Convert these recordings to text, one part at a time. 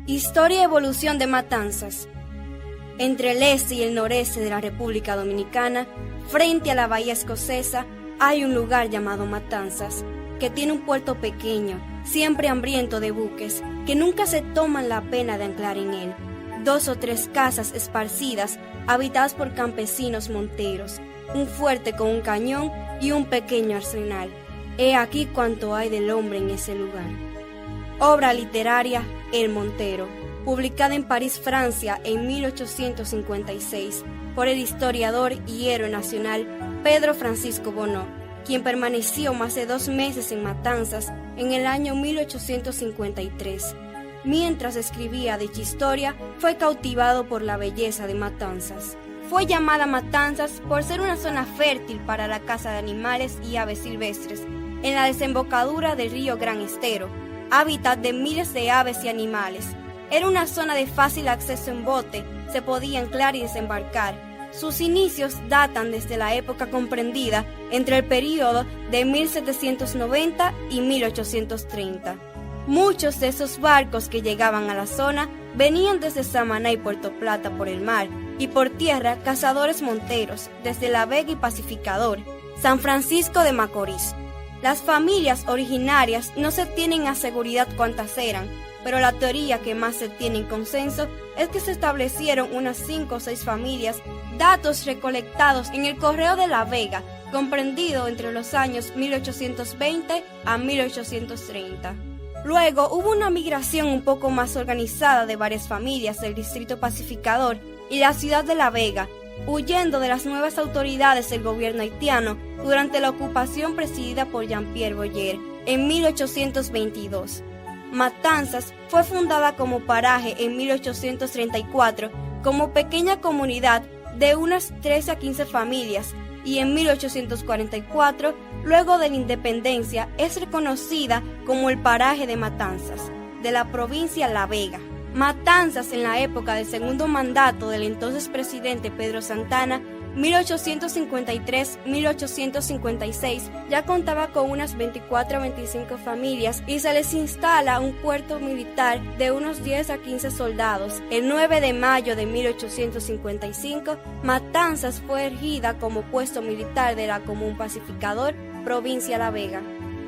Historia y evolución de Matanzas. Entre el este y el noreste de la República Dominicana, frente a la bahía escocesa, hay un lugar llamado Matanzas, que tiene un puerto pequeño, siempre hambriento de buques, que nunca se toman la pena de anclar en él. 2 o 3 casas esparcidas, habitadas por campesinos monteros, un fuerte con un cañón y un pequeño arsenal. He aquí cuánto hay del hombre en ese lugar. Obra literaria, El Montero, publicada en París, Francia, en 1856, por el historiador y héroe nacional Pedro Francisco Bonó, quien permaneció más de 2 meses en Matanzas en el año 1853. Mientras escribía dicha historia, fue cautivado por la belleza de Matanzas. Fue llamada Matanzas por ser una zona fértil para la caza de animales y aves silvestres, en la desembocadura del río Gran Estero, hábitat de miles de aves y animales. Era una zona de fácil acceso en bote, se podía anclar y desembarcar. Sus inicios datan desde la época comprendida entre el período de 1790 y 1830. Muchos de esos barcos que llegaban a la zona venían desde Samaná y Puerto Plata por el mar, y por tierra cazadores monteros desde La Vega y Pacificador, San Francisco de Macorís. Las familias originarias no se tienen a seguridad cuántas eran, pero la teoría que más se tiene en consenso es que se establecieron unas 5 o 6 familias, datos recolectados en el Correo de La Vega, comprendido entre los años 1820 a 1830. Luego hubo una migración un poco más organizada de varias familias del distrito pacificador y la ciudad de La Vega, huyendo de las nuevas autoridades del gobierno haitiano durante la ocupación presidida por Jean-Pierre Boyer en 1822. Matanzas fue fundada como paraje en 1834 como pequeña comunidad de unas 13 a 15 familias, y en 1844, luego de la independencia, es reconocida como el paraje de Matanzas, de la provincia La Vega. Matanzas, en la época del segundo mandato del entonces presidente Pedro Santana, 1853-1856, ya contaba con unas 24 a 25 familias y se les instala un puerto militar de unos 10 a 15 soldados. El 9 de mayo de 1855, Matanzas fue erigida como puesto militar de la Común Pacificador, provincia La Vega.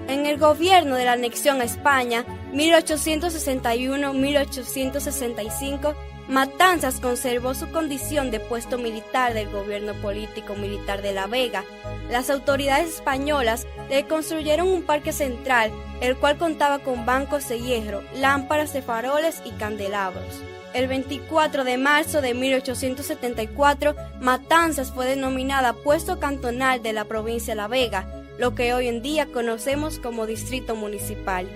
En el gobierno de la anexión a España, 1861-1865, Matanzas conservó su condición de puesto militar del gobierno político-militar de La Vega. Las autoridades españolas le construyeron un parque central, el cual contaba con bancos de hierro, lámparas de faroles y candelabros. El 24 de marzo de 1874, Matanzas fue denominada puesto cantonal de la provincia de La Vega, lo que hoy en día conocemos como distrito municipal.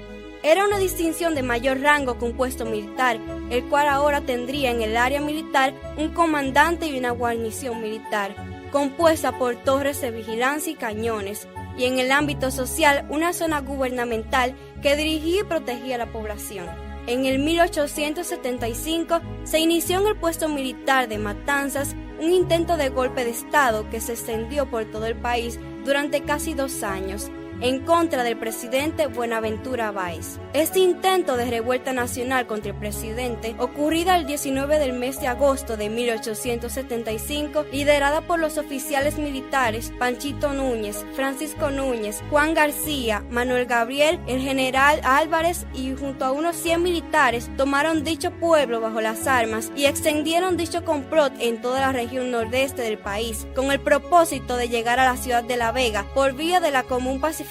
Era una distinción de mayor rango que un puesto militar, el cual ahora tendría en el área militar un comandante y una guarnición militar, compuesta por torres de vigilancia y cañones, y en el ámbito social una zona gubernamental que dirigía y protegía a la población. En el 1875 se inició en el puesto militar de Matanzas un intento de golpe de Estado que se extendió por todo el país durante casi 2 años, en contra del presidente Buenaventura Báez. Este intento de revuelta nacional contra el presidente, ocurrida el 19 del mes de agosto de 1875, liderada por los oficiales militares Panchito Núñez, Francisco Núñez, Juan García, Manuel Gabriel, el general Álvarez, y junto a unos 100 militares tomaron dicho pueblo bajo las armas y extendieron dicho complot en toda la región nordeste del país, con el propósito de llegar a la ciudad de La Vega por vía de la Común Pacificador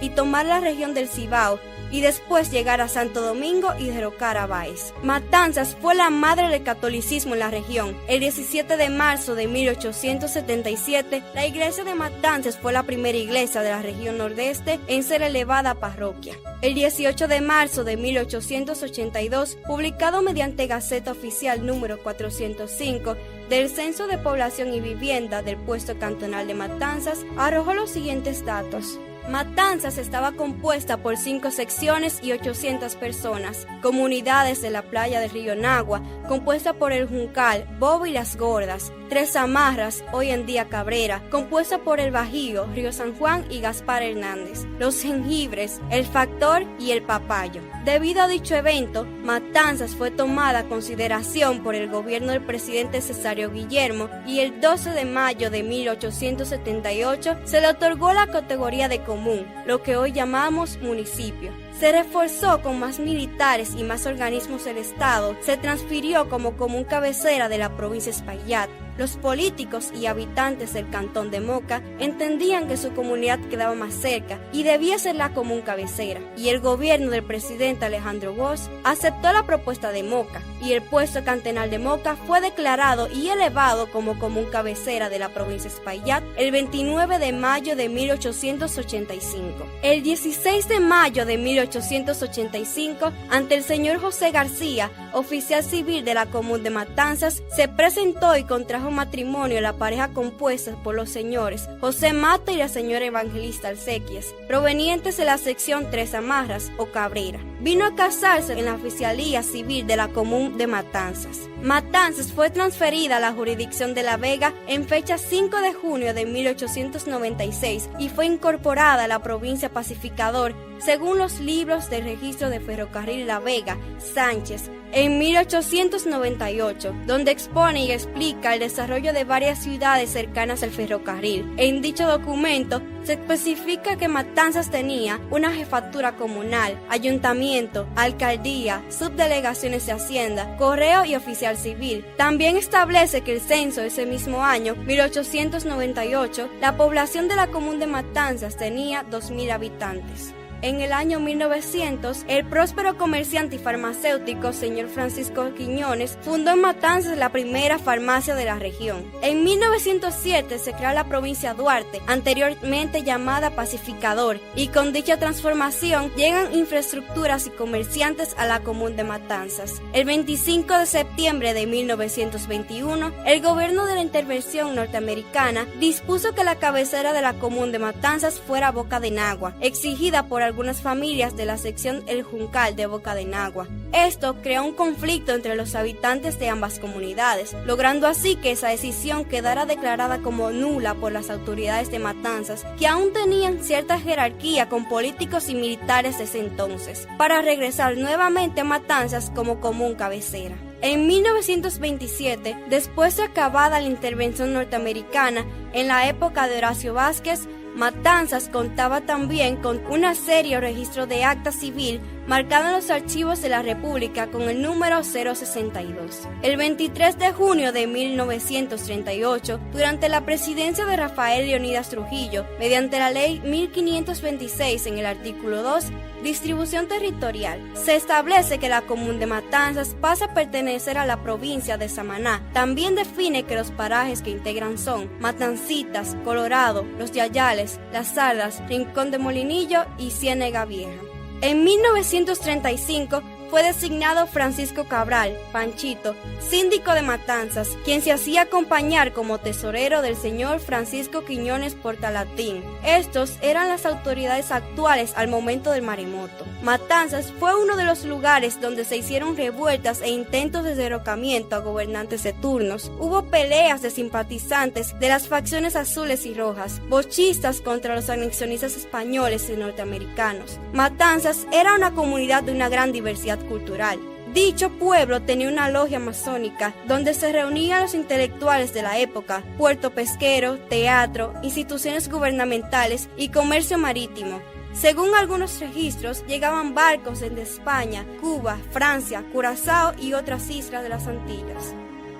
y tomar la región del Cibao, y después llegar a Santo Domingo y derrocar a Báez. Matanzas fue la madre del catolicismo en la región. El 17 de marzo de 1877, la iglesia de Matanzas fue la primera iglesia de la región nordeste en ser elevada a parroquia. El 18 de marzo de 1882, publicado mediante Gaceta Oficial número 405 del Censo de Población y Vivienda del puesto cantonal de Matanzas, arrojó los siguientes datos. Matanzas estaba compuesta por 5 secciones y 800 personas, comunidades de la playa del río Nagua, compuesta por el Juncal, Bobo y Las Gordas; Tres Amarras, hoy en día Cabrera, compuesta por el Bajío, Río San Juan y Gaspar Hernández; Los Jengibres, El Factor y El Papayo. Debido a dicho evento, Matanzas fue tomada a consideración por el gobierno del presidente Cesáreo Guillermo y el 12 de mayo de 1878 se le otorgó la categoría de común, lo que hoy llamamos municipio. Se reforzó con más militares y más organismos del Estado, se transfirió como común cabecera de la provincia Espaillat. Los políticos y habitantes del cantón de Moca entendían que su comunidad quedaba más cerca y debía ser la común cabecera, y el gobierno del presidente Alejandro Bosch aceptó la propuesta de Moca, y el puesto cantonal de Moca fue declarado y elevado como común cabecera de la provincia Espaillat el 29 de mayo de 1885. El 16 de mayo de 1885, ante el señor José García, oficial civil de la común de Matanzas, se presentó y contrajo matrimonio la pareja compuesta por los señores José Mata y la señora Evangelista Alcequies, provenientes de la sección Tres Amarras o Cabrera. Vino a casarse en la oficialía civil de la común de Matanzas. Matanzas fue transferida a la jurisdicción de La Vega en fecha 5 de junio de 1896 y fue incorporada a la provincia Pacificador según los libros del registro de Ferrocarril La Vega, Sánchez, en 1898, donde expone y explica el desarrollo de varias ciudades cercanas al ferrocarril. En dicho documento se especifica que Matanzas tenía una jefatura comunal, ayuntamiento, alcaldía, subdelegaciones de Hacienda, correo y oficial civil. También establece que el censo de ese mismo año, 1898, la población de la común de Matanzas tenía 2.000 habitantes. En el año 1900, el próspero comerciante y farmacéutico señor Francisco Quiñones fundó en Matanzas la primera farmacia de la región. En 1907 se crea la provincia Duarte, anteriormente llamada Pacificador, y con dicha transformación llegan infraestructuras y comerciantes a la común de Matanzas. El 25 de septiembre de 1921, el gobierno de la intervención norteamericana dispuso que la cabecera de la común de Matanzas fuera Boca de Nagua, exigida por algunas familias de la sección El Juncal de Boca de Nagua. Esto creó un conflicto entre los habitantes de ambas comunidades, logrando así que esa decisión quedara declarada como nula por las autoridades de Matanzas, que aún tenían cierta jerarquía con políticos y militares de ese entonces, para regresar nuevamente a Matanzas como común cabecera. En 1927, después de acabada la intervención norteamericana en la época de Horacio Vázquez, Matanzas contaba también con una serie o registro de acta civil marcada en los archivos de la República con el número 062. El 23 de junio de 1938, durante la presidencia de Rafael Leónidas Trujillo, mediante la ley 1526 en el artículo 2, distribución territorial, se establece que la común de Matanzas pasa a pertenecer a la provincia de Samaná. También define que los parajes que integran son Matancitas, Colorado, Los Yayales, Las Sardas, Rincón de Molinillo y Ciénega Vieja. En 1935 fue designado Francisco Cabral, Panchito, síndico de Matanzas, quien se hacía acompañar como tesorero del señor Francisco Quiñones Portalatín. Estos eran las autoridades actuales al momento del maremoto. Matanzas fue uno de los lugares donde se hicieron revueltas e intentos de derrocamiento a gobernantes de turnos. Hubo peleas de simpatizantes de las facciones azules y rojas, bochistas contra los anexionistas españoles y norteamericanos. Matanzas era una comunidad de una gran diversidad cultural. Dicho pueblo tenía una logia masónica donde se reunían los intelectuales de la época, puerto pesquero, teatro, instituciones gubernamentales y comercio marítimo. Según algunos registros, llegaban barcos desde España, Cuba, Francia, Curazao y otras islas de las Antillas.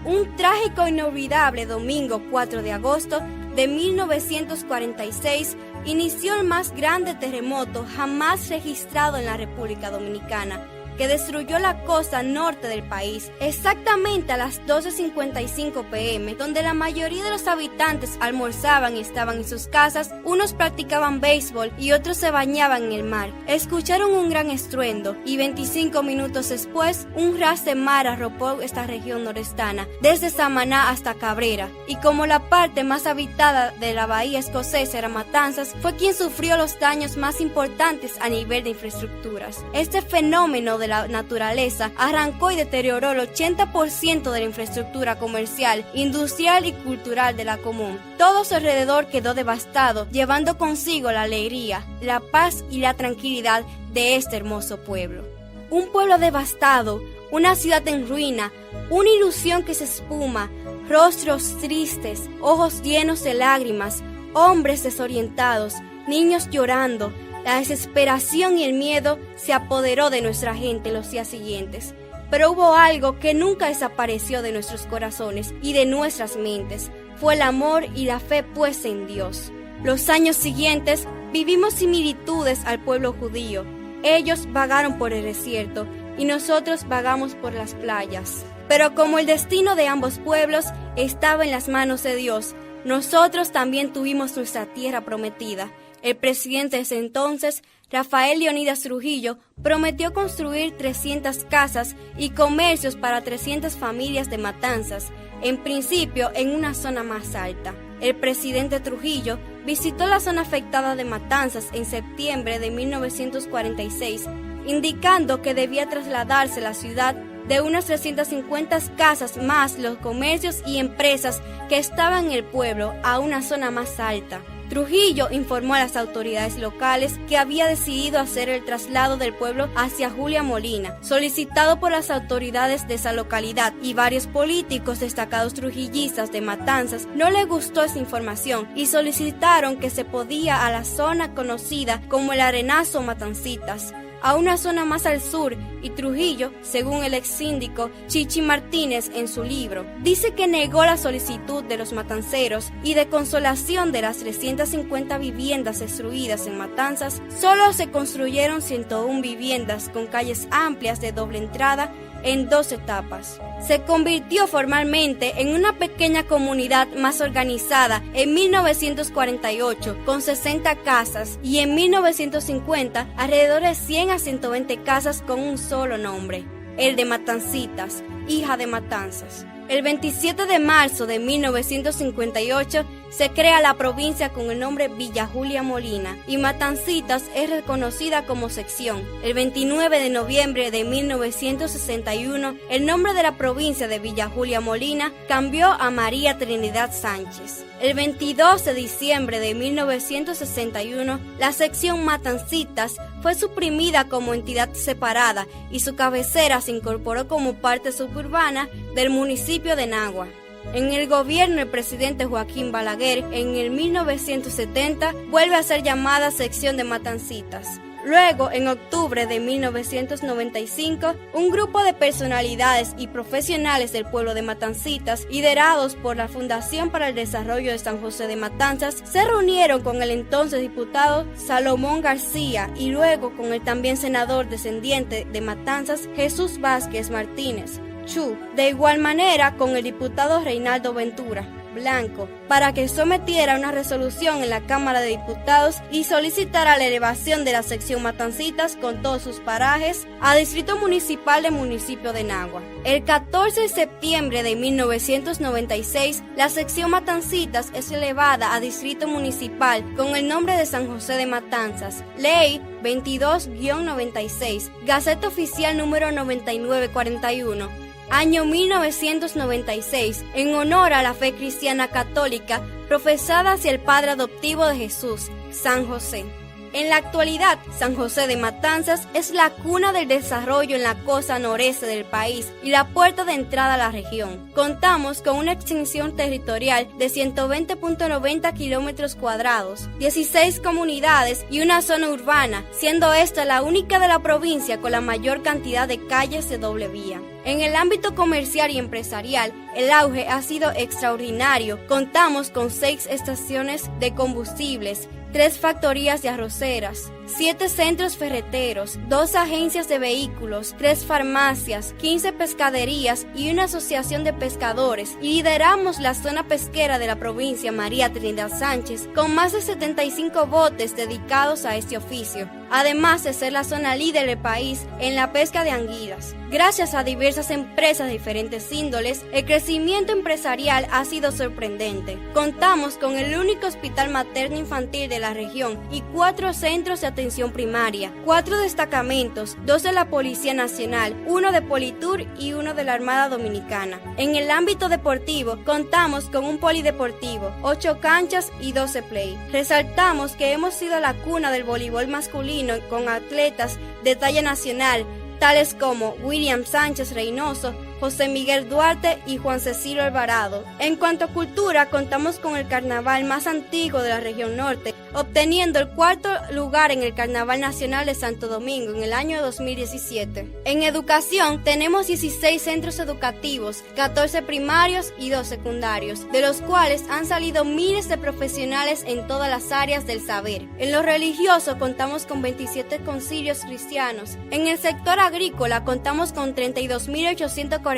Un trágico e inolvidable domingo 4 de agosto de 1946 inició el más grande terremoto jamás registrado en la República Dominicana, que destruyó la costa norte del país, exactamente a las 12:55 p.m., donde la mayoría de los habitantes almorzaban y estaban en sus casas. Unos practicaban béisbol y otros se bañaban en el mar. Escucharon un gran estruendo y 25 minutos después, un ras de mar arropó esta región norestana, desde Samaná hasta Cabrera, y como la parte más habitada de la bahía escocesa era Matanzas, fue quien sufrió los daños más importantes a nivel de infraestructuras. Este fenómeno de de la naturaleza arrancó y deterioró el 80% de la infraestructura comercial, industrial y cultural de la común. Todo su alrededor quedó devastado, llevando consigo la alegría, la paz y la tranquilidad de este hermoso pueblo. Un pueblo devastado, una ciudad en ruina, una ilusión que se espuma, rostros tristes, ojos llenos de lágrimas, hombres desorientados, niños llorando. La desesperación y el miedo se apoderó de nuestra gente los días siguientes. Pero hubo algo que nunca desapareció de nuestros corazones y de nuestras mentes. Fue el amor y la fe puesta en Dios. Los años siguientes vivimos similitudes al pueblo judío. Ellos vagaron por el desierto y nosotros vagamos por las playas. Pero como el destino de ambos pueblos estaba en las manos de Dios, nosotros también tuvimos nuestra tierra prometida. El presidente de ese entonces, Rafael Leónidas Trujillo, prometió construir 300 casas y comercios para 300 familias de Matanzas, en principio en una zona más alta. El presidente Trujillo visitó la zona afectada de Matanzas en septiembre de 1946, indicando que debía trasladarse la ciudad de unas 350 casas más los comercios y empresas que estaban en el pueblo a una zona más alta. Trujillo informó a las autoridades locales que había decidido hacer el traslado del pueblo hacia Julia Molina, solicitado por las autoridades de esa localidad, y varios políticos destacados trujillistas de Matanzas no les gustó esa información y solicitaron que se podía a la zona conocida como el Arenazo Matancitas, a una zona más al sur, y Trujillo, según el ex síndico Chichi Martínez en su libro, dice que negó la solicitud de los matanceros y de consolación de las 350 viviendas destruidas en Matanzas, solo se construyeron 101 viviendas con calles amplias de doble entrada en 2 etapas. Se convirtió formalmente en una pequeña comunidad más organizada en 1948 con 60 casas y en 1950 alrededor de 100 a 120 casas con un solo nombre, el de Matancitas, hija de Matanzas. El 27 de marzo de 1958 se crea la provincia con el nombre Villa Julia Molina y Matancitas es reconocida como sección. El 29 de noviembre de 1961, el nombre de la provincia de Villa Julia Molina cambió a María Trinidad Sánchez. El 22 de diciembre de 1961, la sección Matancitas fue suprimida como entidad separada y su cabecera se incorporó como parte suburbana del municipio de Nagua. En el gobierno del presidente Joaquín Balaguer, en el 1970, vuelve a ser llamada sección de Matancitas. Luego, en octubre de 1995, un grupo de personalidades y profesionales del pueblo de Matancitas, liderados por la Fundación para el Desarrollo de San José de Matanzas, se reunieron con el entonces diputado Salomón García y luego con el también senador descendiente de Matanzas, Jesús Vázquez Martínez, Chu, de igual manera con el diputado Reinaldo Ventura Blanco, para que sometiera una resolución en la Cámara de Diputados y solicitara la elevación de la sección Matancitas con todos sus parajes a Distrito Municipal del municipio de Nagua. El 14 de septiembre de 1996, la sección Matancitas es elevada a Distrito Municipal con el nombre de San José de Matanzas, Ley 22-96, Gaceta Oficial número 9941. Año 1996, en honor a la fe cristiana católica profesada hacia el Padre adoptivo de Jesús, San José. En la actualidad, San José de Matanzas es la cuna del desarrollo en la costa noreste del país y la puerta de entrada a la región. Contamos con una extensión territorial de 120.90 kilómetros cuadrados, 16 comunidades y una zona urbana, siendo esta la única de la provincia con la mayor cantidad de calles de doble vía. En el ámbito comercial y empresarial, el auge ha sido extraordinario. Contamos con 6 estaciones de combustibles, 3 factorías de arroceras, 7 centros ferreteros, 2 agencias de vehículos, 3 farmacias, 15 pescaderías y una asociación de pescadores, y lideramos la zona pesquera de la provincia María Trinidad Sánchez con más de 75 botes dedicados a este oficio, además de ser la zona líder del país en la pesca de anguilas. Gracias a diversas empresas de diferentes índoles, el crecimiento empresarial ha sido sorprendente. Contamos con el único hospital materno infantil de la región y 4 centros de atención primaria, 4 destacamentos, 2 de la Policía Nacional, 1 de Politur y 1 de la Armada Dominicana. En el ámbito deportivo, contamos con un polideportivo, 8 canchas y 12 play. Resaltamos que hemos sido la cuna del voleibol masculino con atletas de talla nacional, tales como William Sánchez Reynoso, José Miguel Duarte y Juan Cecilio Alvarado. En cuanto a cultura, contamos con el carnaval más antiguo de la región norte, obteniendo el 4º lugar en el Carnaval Nacional de Santo Domingo en el año 2017. En educación, tenemos 16 centros educativos, 14 primarios y 2 secundarios, de los cuales han salido miles de profesionales en todas las áreas del saber. En lo religioso, contamos con 27 concilios cristianos. En el sector agrícola, contamos con 32.845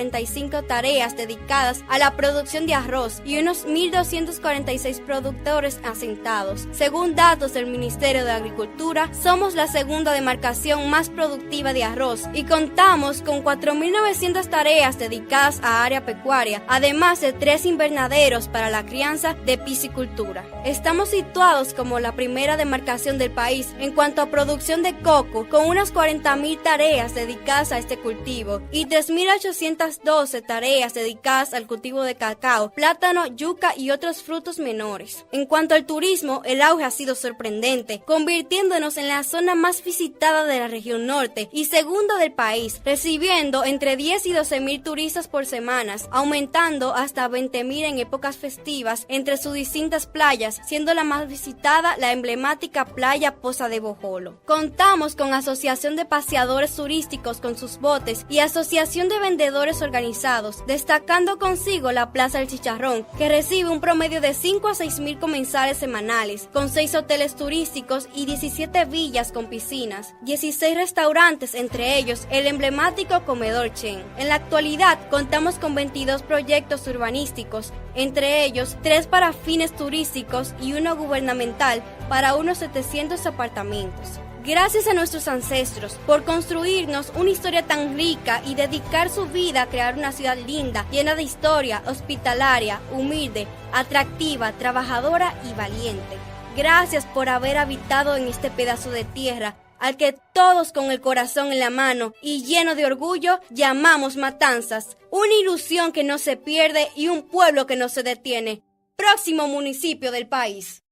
tareas dedicadas a la producción de arroz y unos 1.246 productores asentados. Según datos del Ministerio de Agricultura, somos la segunda demarcación más productiva de arroz y contamos con 4.900 tareas dedicadas a área pecuaria, además de 3 invernaderos para la crianza de piscicultura. Estamos situados como la primera demarcación del país en cuanto a producción de coco, con unas 40.000 tareas dedicadas a este cultivo y 3.812 tareas dedicadas al cultivo de cacao, plátano, yuca y otros frutos menores. En cuanto al turismo, el auge ha sido sorprendente, convirtiéndonos en la zona más visitada de la región norte y segunda del país, recibiendo entre 10 y 12.000 turistas por semanas, aumentando hasta 20.000 en épocas festivas entre sus distintas playas, siendo la más visitada la emblemática playa Poza de Bojolo. Contamos con asociación de paseadores turísticos con sus botes y asociación de vendedores organizados, destacando consigo la Plaza del Chicharrón, que recibe un promedio de 5 a 6.000 comensales semanales, con 6 hoteles turísticos y 17 villas con piscinas, 16 restaurantes, entre ellos el emblemático Comedor Chen. En la actualidad contamos con 22 proyectos urbanísticos, entre ellos 3 para fines turísticos y 1 gubernamental para unos 700 apartamentos. Gracias a nuestros ancestros por construirnos una historia tan rica y dedicar su vida a crear una ciudad linda, llena de historia, hospitalaria, humilde, atractiva, trabajadora y valiente. Gracias por haber habitado en este pedazo de tierra, al que todos con el corazón en la mano y lleno de orgullo llamamos Matanzas, una ilusión que no se pierde y un pueblo que no se detiene. Próximo municipio del país.